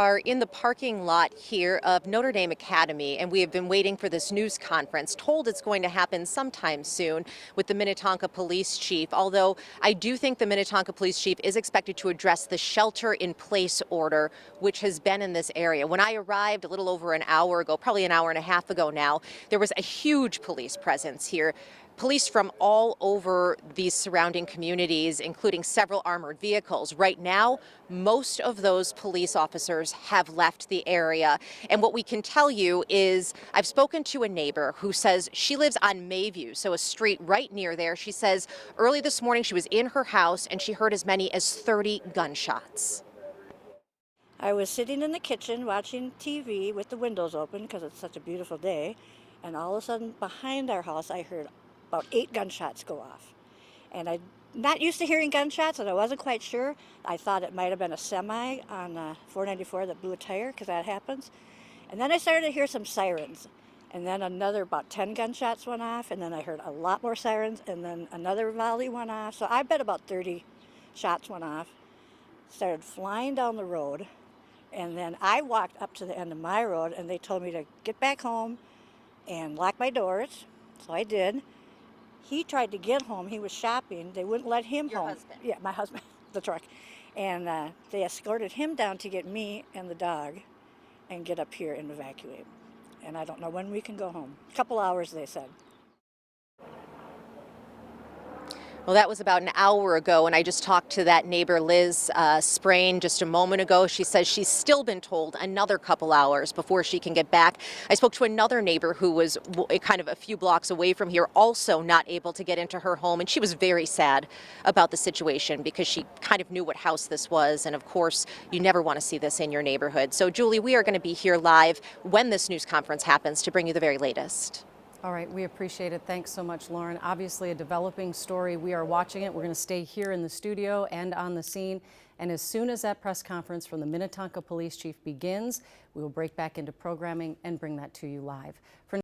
Are in the parking lot here of Notre Dame Academy, and we have been waiting for this news conference, told it's going to happen sometime soon with the Minnetonka Police Chief, although I do think the Minnetonka Police Chief is expected to address the shelter-in-place order, which has been in this area. When I arrived a little over an hour ago, probably an hour and a half ago now, there was a huge police presence here. Police from all over these surrounding communities, including several armored vehicles. Right now, most of those police officers have left the area. And what we can tell you is I've spoken to a neighbor who says she lives on Mayview, so a street right near there. She says early this morning she was in her house and she heard as many as 30 gunshots. I was sitting in the kitchen watching TV with the windows open because it's such a beautiful day, and all of a sudden behind our house I heard about 8 gunshots go off. And I'm not used to hearing gunshots, and I wasn't quite sure. I thought it might have been a semi on 494 that blew a tire, because that happens. And then I started to hear some sirens, and then another about 10 gunshots went off, and then I heard a lot more sirens, and then another volley went off. So I bet about 30 shots went off, started flying down the road. And then I walked up to the end of my road, and they told me to get back home and lock my doors. So I did. He tried to get home. He was shopping. They wouldn't let him Your home. husband? Yeah, my husband, the truck. And they escorted him down to get me and the dog and get up here and evacuate. And I don't know when we can go home. A couple hours, they said. Well, that was about an hour ago, and I just talked to that neighbor, Liz Sprain, just a moment ago. She says she's still been told another couple hours before she can get back. I spoke to another neighbor who was kind of a few blocks away from here, also not able to get into her home, and she was very sad about the situation because she kind of knew what house this was, and of course, you never want to see this in your neighborhood. So, Julie, we are going to be here live when this news conference happens to bring you the very latest. All right, we appreciate it. Thanks so much, Lauren. Obviously a developing story. We are watching it. We're going to stay here in the studio and on the scene. And as soon as that press conference from the Minnetonka Police Chief begins, we will break back into programming and bring that to you live. For